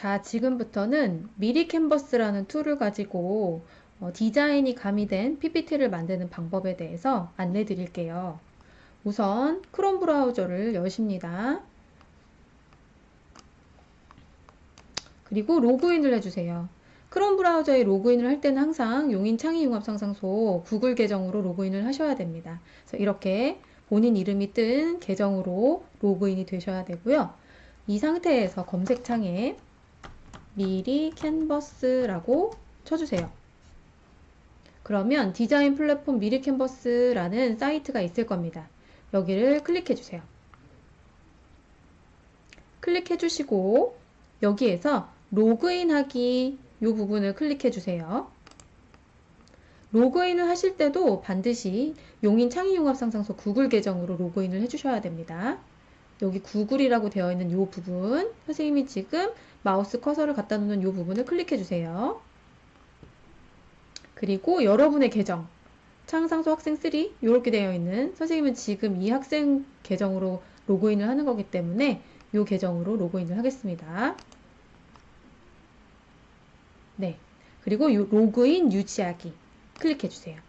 자, 지금부터는 미리 캔버스라는 툴을 가지고 디자인이 가미된 PPT를 만드는 방법에 대해서 안내 드릴게요. 우선 크롬 브라우저를 여십니다. 그리고 로그인을 해주세요. 크롬 브라우저에 로그인을 할 때는 항상 용인 창의융합상상소 구글 계정으로 로그인을 하셔야 됩니다. 그래서 이렇게 본인 이름이 뜬 계정으로 로그인이 되셔야 되고요. 이 상태에서 검색창에 미리 캔버스라고 쳐주세요. 그러면 디자인 플랫폼 미리 캔버스라는 사이트가 있을 겁니다. 여기를 클릭해 주세요. 클릭해 주시고 여기에서 로그인하기 이 부분을 클릭해 주세요. 로그인을 하실 때도 반드시 용인 창의융합상상소 구글 계정으로 로그인을 해주셔야 됩니다. 여기 구글이라고 되어 있는 이 부분, 선생님이 지금 마우스 커서를 갖다 놓는 이 부분을 클릭해 주세요. 그리고 여러분의 계정, 창상소 학생 3 이렇게 되어 있는, 선생님은 지금 이 학생 계정으로 로그인을 하는 거기 때문에 이 계정으로 로그인을 하겠습니다. 네, 그리고 이 로그인 유지하기 클릭해 주세요.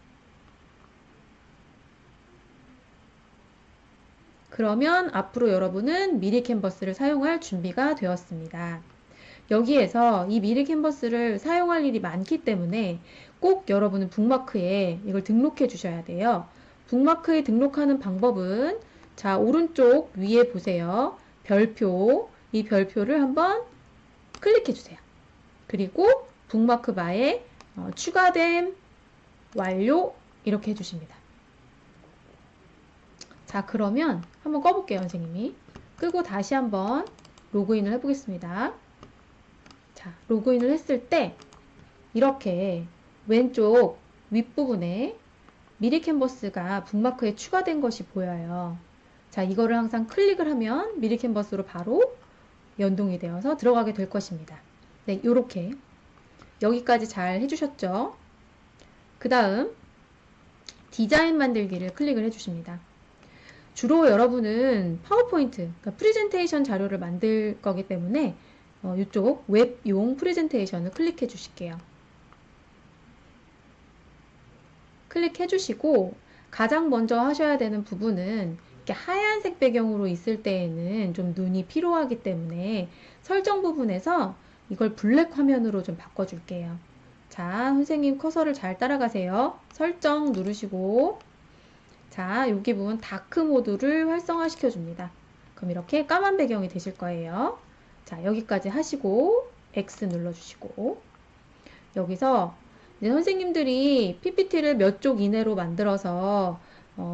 그러면 앞으로 여러분은 미리 캔버스를 사용할 준비가 되었습니다. 여기에서 이 미리 캔버스를 사용할 일이 많기 때문에 꼭 여러분은 북마크에 이걸 등록해 주셔야 돼요. 북마크에 등록하는 방법은 자, 오른쪽 위에 보세요. 별표, 이 별표를 한번 클릭해 주세요. 그리고 북마크 바에 추가됨, 완료 이렇게 해주십니다. 자, 그러면 한번 꺼볼게요, 선생님이. 끄고 다시 한번 로그인을 해보겠습니다. 자, 로그인을 했을 때 이렇게 왼쪽 윗부분에 미리 캔버스가 북마크에 추가된 것이 보여요. 자, 이거를 항상 클릭을 하면 미리 캔버스로 바로 연동이 되어서 들어가게 될 것입니다. 네, 요렇게 여기까지 잘 해주셨죠? 그 다음 디자인 만들기를 클릭을 해주십니다. 주로 여러분은 파워포인트, 그러니까 프레젠테이션 자료를 만들 거기 때문에 이쪽 웹용 프레젠테이션을 클릭해 주실게요. 클릭해 주시고 가장 먼저 하셔야 되는 부분은 이렇게 하얀색 배경으로 있을 때에는 좀 눈이 피로하기 때문에 설정 부분에서 이걸 블랙 화면으로 좀 바꿔줄게요. 자, 선생님 커서를 잘 따라가세요. 설정 누르시고 자, 여기 부분 다크 모드를 활성화시켜 줍니다. 그럼 이렇게 까만 배경이 되실 거예요. 자, 여기까지 하시고 X 눌러주시고 여기서 이제 선생님들이 PPT를 몇 쪽 이내로 만들어서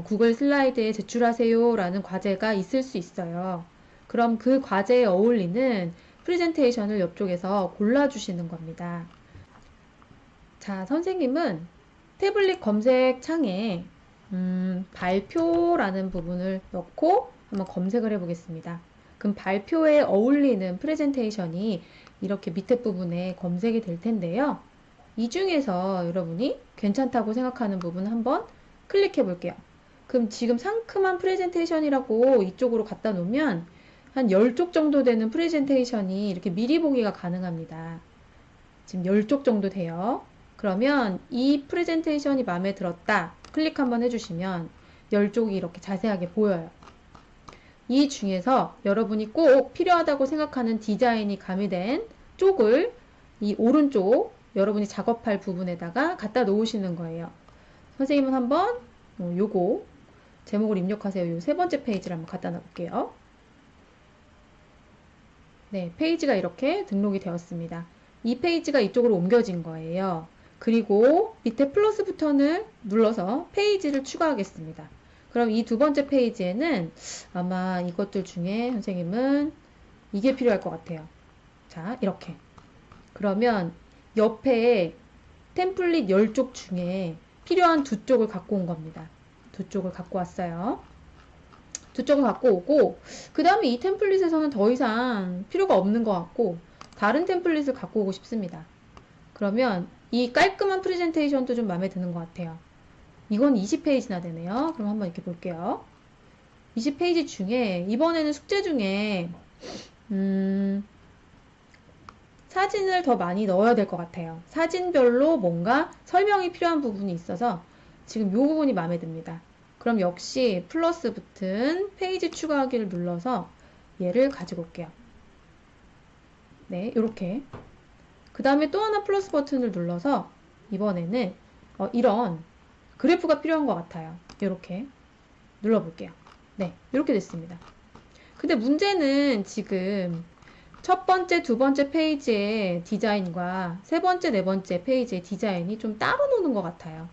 구글 슬라이드에 제출하세요 라는 과제가 있을 수 있어요. 그럼 그 과제에 어울리는 프레젠테이션을 옆쪽에서 골라주시는 겁니다. 자, 선생님은 태블릿 검색 창에 발표라는 부분을 넣고 한번 검색을 해보겠습니다. 그럼 발표에 어울리는 프레젠테이션이 이렇게 밑에 부분에 검색이 될 텐데요. 이 중에서 여러분이 괜찮다고 생각하는 부분 한번 클릭해 볼게요. 그럼 지금 상큼한 프레젠테이션이라고 이쪽으로 갖다 놓으면 한 10쪽 정도 되는 프레젠테이션이 이렇게 미리 보기가 가능합니다. 지금 10쪽 정도 돼요. 그러면 이 프레젠테이션이 마음에 들었다. 클릭 한번 해주시면 10쪽이 이렇게 자세하게 보여요. 이 중에서 여러분이 꼭 필요하다고 생각하는 디자인이 가미된 쪽을 이 오른쪽 여러분이 작업할 부분에다가 갖다 놓으시는 거예요. 선생님은 한번 요거 제목을 입력하세요. 요 세 번째 페이지를 한번 갖다 놔볼게요. 네, 페이지가 이렇게 등록이 되었습니다. 이 페이지가 이쪽으로 옮겨진 거예요. 그리고 밑에 플러스 버튼을 눌러서 페이지를 추가하겠습니다. 그럼 이 두 번째 페이지에는 아마 이것들 중에 선생님은 이게 필요할 것 같아요. 자, 이렇게. 그러면 옆에 템플릿 10쪽 중에 필요한 두 쪽을 갖고 온 겁니다. 두 쪽을 갖고 왔어요. 두 쪽을 갖고 오고 그 다음에 이 템플릿에서는 더 이상 필요가 없는 것 같고 다른 템플릿을 갖고 오고 싶습니다. 그러면 이 깔끔한 프레젠테이션도 좀 마음에 드는 것 같아요. 이건 20페이지나 되네요. 그럼 한번 이렇게 볼게요. 20페이지 중에 이번에는 숙제 중에 사진을 더 많이 넣어야 될 것 같아요. 사진별로 뭔가 설명이 필요한 부분이 있어서 지금 이 부분이 마음에 듭니다. 그럼 역시 플러스 붙은 페이지 추가하기를 눌러서 얘를 가지고 올게요. 네, 이렇게. 그 다음에 또 하나 플러스 버튼을 눌러서 이번에는 이런 그래프가 필요한 것 같아요. 이렇게 눌러볼게요. 네, 이렇게 됐습니다. 근데 문제는 지금 첫 번째, 두 번째 페이지의 디자인과 세 번째, 네 번째 페이지의 디자인이 좀 따로 노는 것 같아요.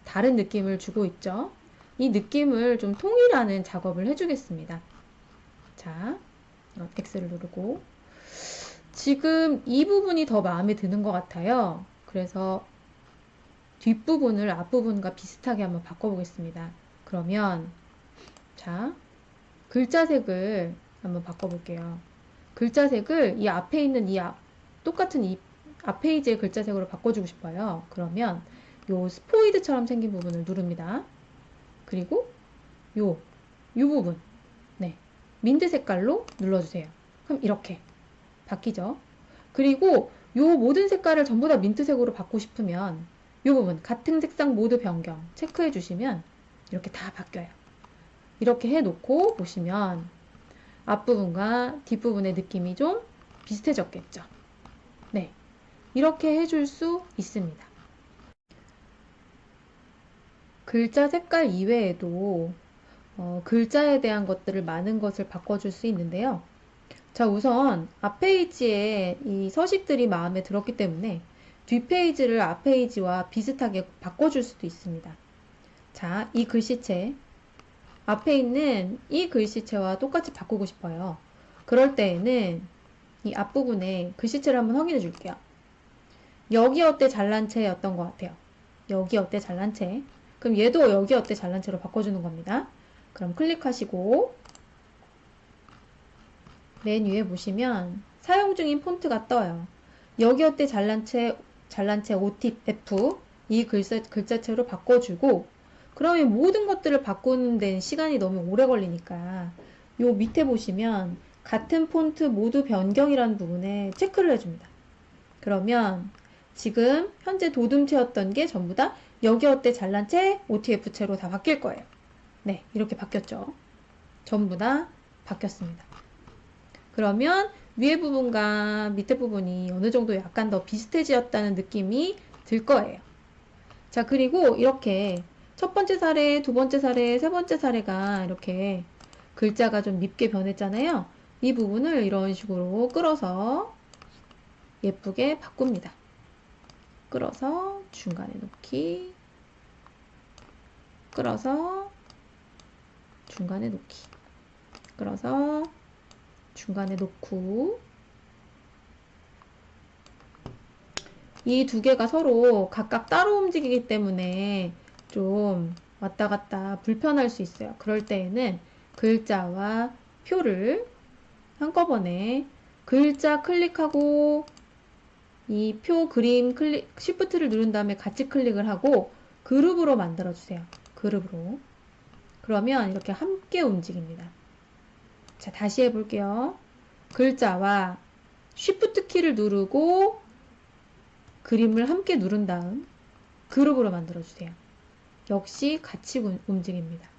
다른 느낌을 주고 있죠. 이 느낌을 좀 통일하는 작업을 해주겠습니다. 자, X를 누르고 지금 이 부분이 더 마음에 드는 것 같아요. 그래서 뒷부분을 앞부분과 비슷하게 한번 바꿔보겠습니다. 그러면 자, 글자색을 한번 바꿔볼게요. 글자색을 이 앞에 있는 똑같은 이 앞 페이지의 글자색으로 바꿔주고 싶어요. 그러면 요 스포이드처럼 생긴 부분을 누릅니다. 그리고 요 부분, 네, 민트 색깔로 눌러주세요. 그럼 이렇게 바뀌죠. 그리고 요 모든 색깔을 전부 다 민트색으로 바꾸고 싶으면 요 부분 같은 색상 모두 변경 체크해 주시면 이렇게 다 바뀌어요. 이렇게 해놓고 보시면 앞부분과 뒷부분의 느낌이 좀 비슷해졌겠죠. 네, 이렇게 해줄 수 있습니다. 글자 색깔 이외에도 글자에 대한 것들을 많은 것을 바꿔줄 수 있는데요. 자, 우선 앞페이지에 이 서식들이 마음에 들었기 때문에 뒷페이지를 앞페이지와 비슷하게 바꿔줄 수도 있습니다. 자, 이 글씨체 앞에 있는 이 글씨체와 똑같이 바꾸고 싶어요. 그럴 때에는 이 앞부분에 글씨체를 한번 확인해 줄게요. 여기 어때 잘난 채였던 것 같아요. 여기 어때 잘난 채. 그럼 얘도 여기 어때 잘난 채로 바꿔주는 겁니다. 그럼 클릭하시고 맨 위에 보시면 사용 중인 폰트가 떠요. 여기 어때 잘난 채 OTF 이 글자체로 바꿔주고 그러면 모든 것들을 바꾸는 데는 시간이 너무 오래 걸리니까 요 밑에 보시면 같은 폰트 모두 변경이라는 부분에 체크를 해줍니다. 그러면 지금 현재 도둠체였던 게 전부 다 여기 어때 잘난 채 OTF체로 다 바뀔 거예요. 네, 이렇게 바뀌었죠. 전부 다 바뀌었습니다. 그러면 위에 부분과 밑에 부분이 어느 정도 약간 더 비슷해졌다는 느낌이 들 거예요. 자, 그리고 이렇게 첫 번째 사례, 두 번째 사례, 세 번째 사례가 이렇게 글자가 좀 밉게 변했잖아요. 이 부분을 이런 식으로 끌어서 예쁘게 바꿉니다. 끌어서 중간에 놓기, 끌어서 중간에 놓기, 끌어서 중간에 놓고 이 두 개가 서로 각각 따로 움직이기 때문에 좀 왔다 갔다 불편할 수 있어요. 그럴 때에는 글자와 표를 한꺼번에 글자 클릭하고 이 표 그림 쉬프트를 누른 다음에 같이 클릭을 하고 그룹으로 만들어 주세요. 그룹으로. 그러면 이렇게 함께 움직입니다. 자, 다시 해볼게요. 글자와 쉬프트 키를 누르고 그림을 함께 누른 다음 그룹으로 만들어 주세요. 역시 같이 움직입니다.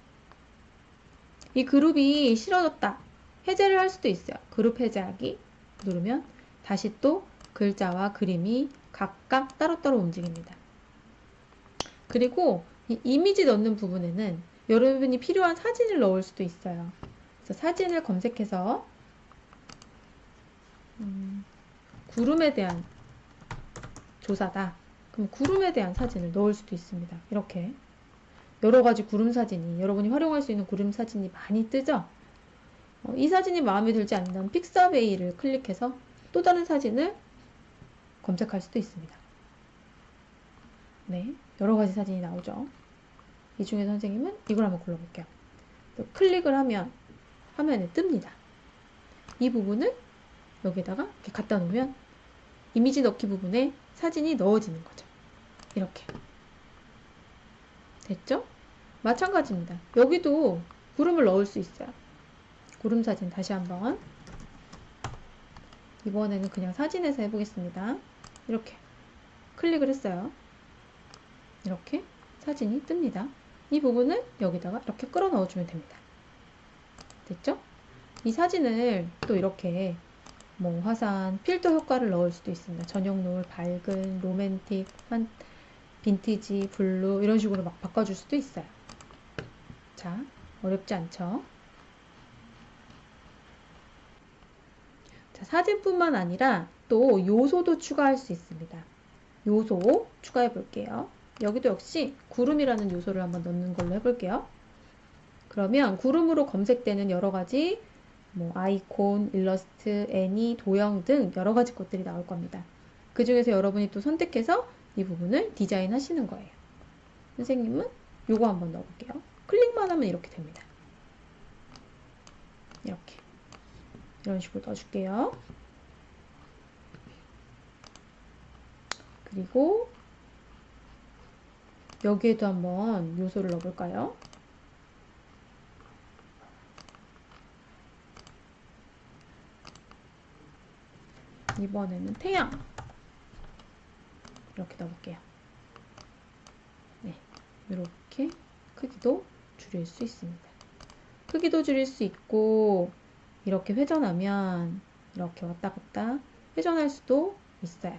이 그룹이 싫어졌다. 해제를 할 수도 있어요. 그룹 해제하기 누르면 다시 또 글자와 그림이 각각 따로따로 움직입니다. 그리고 이 이미지 넣는 부분에는 여러분이 필요한 사진을 넣을 수도 있어요. 그래서 사진을 검색해서 구름에 대한 조사다. 그럼 구름에 대한 사진을 넣을 수도 있습니다. 이렇게 여러가지 구름 사진이 여러분이 활용할 수 있는 구름 사진이 많이 뜨죠. 이 사진이 마음에 들지 않는 픽사웨이를 클릭해서 또 다른 사진을 검색할 수도 있습니다. 네, 여러가지 사진이 나오죠. 이 중에 선생님은 이걸 한번 골라볼게요. 또 클릭을 하면 화면에 뜹니다. 이 부분을 여기다가 이렇게 갖다 놓으면 이미지 넣기 부분에 사진이 넣어지는 거죠. 이렇게 됐죠? 마찬가지입니다. 여기도 구름을 넣을 수 있어요. 구름 사진 다시 한번 이번에는 그냥 사진에서 해보겠습니다. 이렇게 클릭을 했어요. 이렇게 사진이 뜹니다. 이 부분을 여기다가 이렇게 끌어 넣어주면 됩니다. 됐죠? 이 사진을 또 이렇게 뭐 화산, 필터 효과를 넣을 수도 있습니다. 저녁 노을, 밝은, 로맨틱, 빈티지, 블루 이런 식으로 막 바꿔줄 수도 있어요. 자, 어렵지 않죠? 자, 사진뿐만 아니라 또 요소도 추가할 수 있습니다. 요소 추가해 볼게요. 여기도 역시 구름이라는 요소를 한번 넣는 걸로 해볼게요. 그러면 구름으로 검색되는 여러 가지 뭐 아이콘, 일러스트, 애니, 도형 등 여러 가지 것들이 나올 겁니다. 그 중에서 여러분이 또 선택해서 이 부분을 디자인 하시는 거예요. 선생님은 요거 한번 넣어볼게요. 클릭만 하면 이렇게 됩니다. 이렇게 이런 식으로 넣어줄게요. 그리고 여기에도 한번 요소를 넣어볼까요? 이번에는 태양 이렇게 넣어볼게요. 네, 이렇게 크기도 줄일 수 있습니다. 크기도 줄일 수 있고 이렇게 회전하면 이렇게 왔다 갔다 회전할 수도 있어요.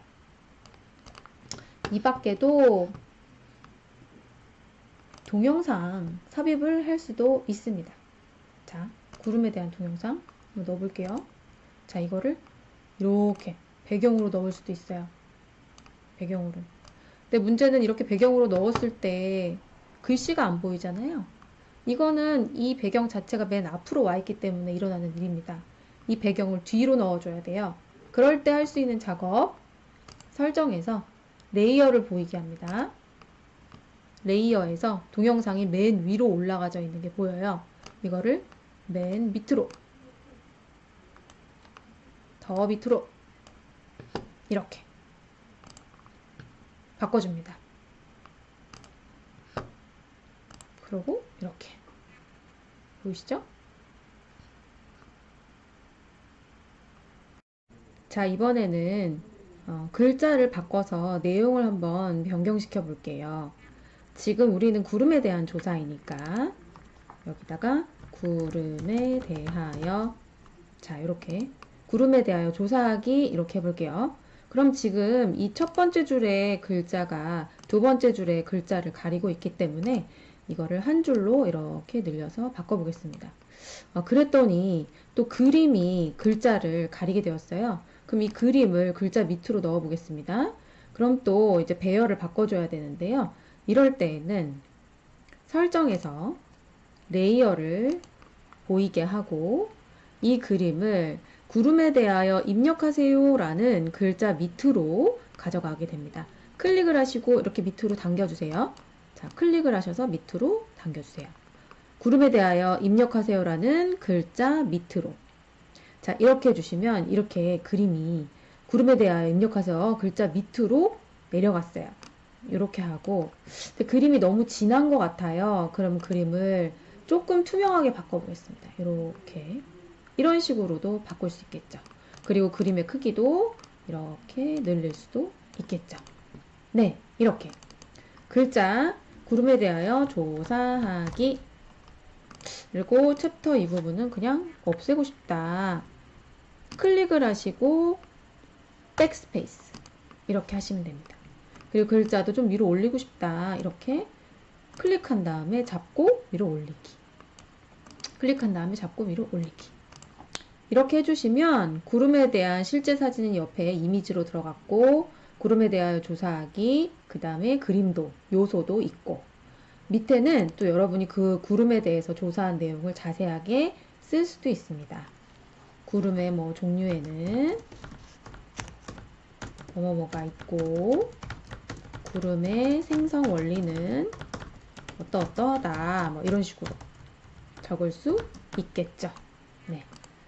이 밖에도 동영상 삽입을 할 수도 있습니다. 자, 구름에 대한 동영상 넣어볼게요. 자, 이거를 이렇게 배경으로 넣을 수도 있어요. 배경으로. 근데 문제는 이렇게 배경으로 넣었을 때 글씨가 안 보이잖아요. 이거는 이 배경 자체가 맨 앞으로 와 있기 때문에 일어나는 일입니다. 이 배경을 뒤로 넣어줘야 돼요. 그럴 때 할 수 있는 작업 설정에서 레이어를 보이게 합니다. 레이어에서 동영상이 맨 위로 올라가져 있는 게 보여요. 이거를 맨 밑으로 더 밑으로 이렇게 바꿔줍니다. 그리고 이렇게 보이시죠? 자, 이번에는 글자를 바꿔서 내용을 한번 변경시켜 볼게요. 지금 우리는 구름에 대한 조사이니까 여기다가 구름에 대하여 자, 이렇게 구름에 대하여 조사하기 이렇게 해볼게요. 그럼 지금 이 첫 번째 줄의 글자가 두 번째 줄의 글자를 가리고 있기 때문에 이거를 한 줄로 이렇게 늘려서 바꿔보겠습니다. 그랬더니 또 그림이 글자를 가리게 되었어요. 그럼 이 그림을 글자 밑으로 넣어 보겠습니다. 그럼 또 이제 배열을 바꿔줘야 되는데요. 이럴 때에는 설정에서 레이어를 보이게 하고 이 그림을 구름에 대하여 입력하세요 라는 글자 밑으로 가져가게 됩니다. 클릭을 하시고 이렇게 밑으로 당겨주세요. 자, 클릭을 하셔서 밑으로 당겨주세요. 구름에 대하여 입력하세요 라는 글자 밑으로. 자, 이렇게 해주시면 이렇게 그림이 구름에 대하여 입력하세요 글자 밑으로 내려갔어요. 이렇게 하고 근데 그림이 너무 진한 것 같아요. 그럼 그림을 조금 투명하게 바꿔보겠습니다. 이렇게 이런 식으로도 바꿀 수 있겠죠. 그리고 그림의 크기도 이렇게 늘릴 수도 있겠죠. 네, 이렇게 글자 구름에 대하여 조사하기. 그리고 챕터 이 부분은 그냥 없애고 싶다. 클릭을 하시고 백스페이스 이렇게 하시면 됩니다. 그리고 글자도 좀 위로 올리고 싶다. 이렇게 클릭한 다음에 잡고 위로 올리기. 클릭한 다음에 잡고 위로 올리기. 이렇게 해주시면 구름에 대한 실제 사진은 옆에 이미지로 들어갔고 구름에 대하여 조사하기, 그 다음에 그림도, 요소도 있고 밑에는 또 여러분이 그 구름에 대해서 조사한 내용을 자세하게 쓸 수도 있습니다. 구름의 뭐 종류에는 뭐뭐가 있고 구름의 생성 원리는 어떠어떠하다 뭐 이런 식으로 적을 수 있겠죠. 네.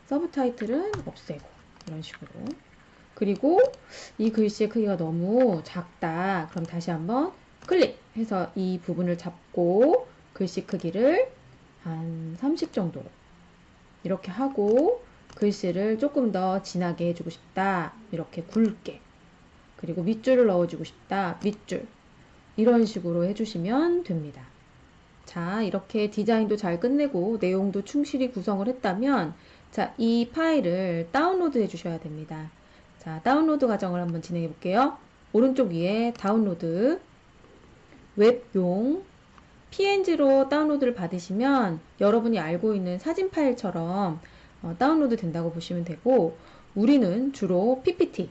서브 타이틀은 없애고 이런 식으로. 그리고 이 글씨의 크기가 너무 작다. 그럼 다시 한번 클릭해서 이 부분을 잡고 글씨 크기를 한 30 정도로 이렇게 하고 글씨를 조금 더 진하게 해주고 싶다. 이렇게 굵게. 그리고 밑줄을 넣어주고 싶다. 밑줄. 이런 식으로 해주시면 됩니다. 자, 이렇게 디자인도 잘 끝내고 내용도 충실히 구성을 했다면 자, 이 파일을 다운로드 해주셔야 됩니다. 자, 다운로드 과정을 한번 진행해 볼게요. 오른쪽 위에 다운로드, 웹용, PNG로 다운로드를 받으시면 여러분이 알고 있는 사진 파일처럼 다운로드 된다고 보시면 되고, 우리는 주로 PPT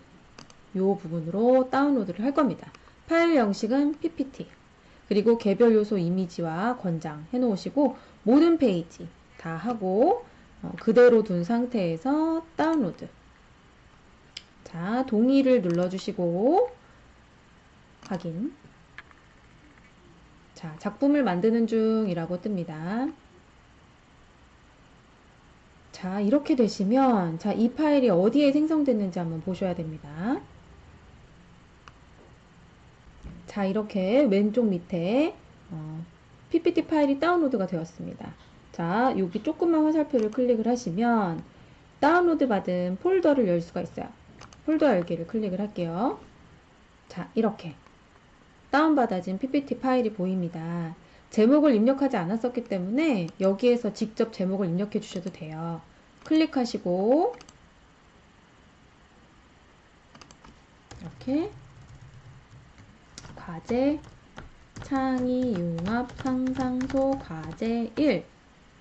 이 부분으로 다운로드를 할 겁니다. 파일 형식은 PPT. 그리고 개별 요소 이미지와 권장 해 놓으시고 모든 페이지 다 하고 그대로 둔 상태에서 다운로드. 자, 동의를 눌러주시고 확인. 자, 작품을 만드는 중이라고 뜹니다. 자, 이렇게 되시면 자, 이 파일이 어디에 생성됐는지 한번 보셔야 됩니다. 자, 이렇게 왼쪽 밑에 PPT 파일이 다운로드가 되었습니다. 자, 여기 조그만 화살표를 클릭을 하시면 다운로드 받은 폴더를 열 수가 있어요. 폴더 열기를 클릭을 할게요. 자, 이렇게 다운받아진 PPT 파일이 보입니다. 제목을 입력하지 않았었기 때문에 여기에서 직접 제목을 입력해 주셔도 돼요. 클릭하시고 이렇게 과제 창의 융합 상상소 과제 1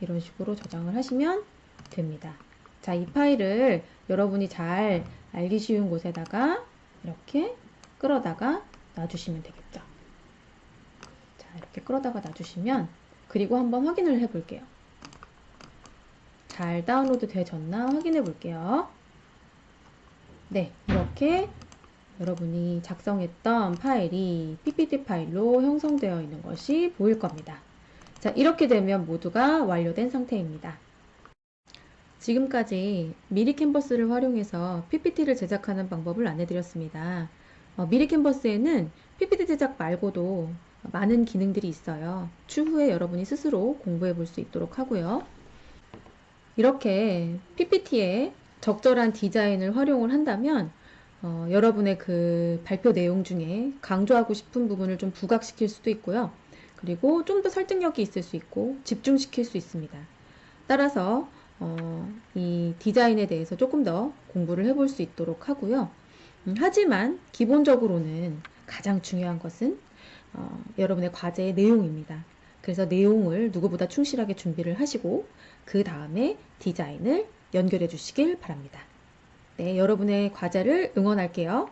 이런 식으로 저장을 하시면 됩니다. 자, 이 파일을 여러분이 잘 알기 쉬운 곳에다가 이렇게 끌어다가 놔주시면 되겠죠. 자, 이렇게 끌어다가 놔주시면, 그리고 한번 확인을 해 볼게요. 잘 다운로드 되셨나 확인해 볼게요. 네, 이렇게 여러분이 작성했던 파일이 PPT 파일로 형성되어 있는 것이 보일 겁니다. 자, 이렇게 되면 모두가 완료된 상태입니다. 지금까지 미리 캔버스를 활용해서 PPT를 제작하는 방법을 안내드렸습니다. 미리 캔버스에는 PPT 제작 말고도 많은 기능들이 있어요. 추후에 여러분이 스스로 공부해 볼 수 있도록 하고요. 이렇게 PPT에 적절한 디자인을 활용을 한다면 여러분의 그 발표 내용 중에 강조하고 싶은 부분을 좀 부각시킬 수도 있고요. 그리고 좀 더 설득력이 있을 수 있고 집중시킬 수 있습니다. 따라서 이 디자인에 대해서 조금 더 공부를 해볼 수 있도록 하고요. 하지만 기본적으로는 가장 중요한 것은 여러분의 과제의 내용입니다. 그래서 내용을 누구보다 충실하게 준비를 하시고 그 다음에 디자인을 연결해 주시길 바랍니다. 네, 여러분의 과제를 응원할게요.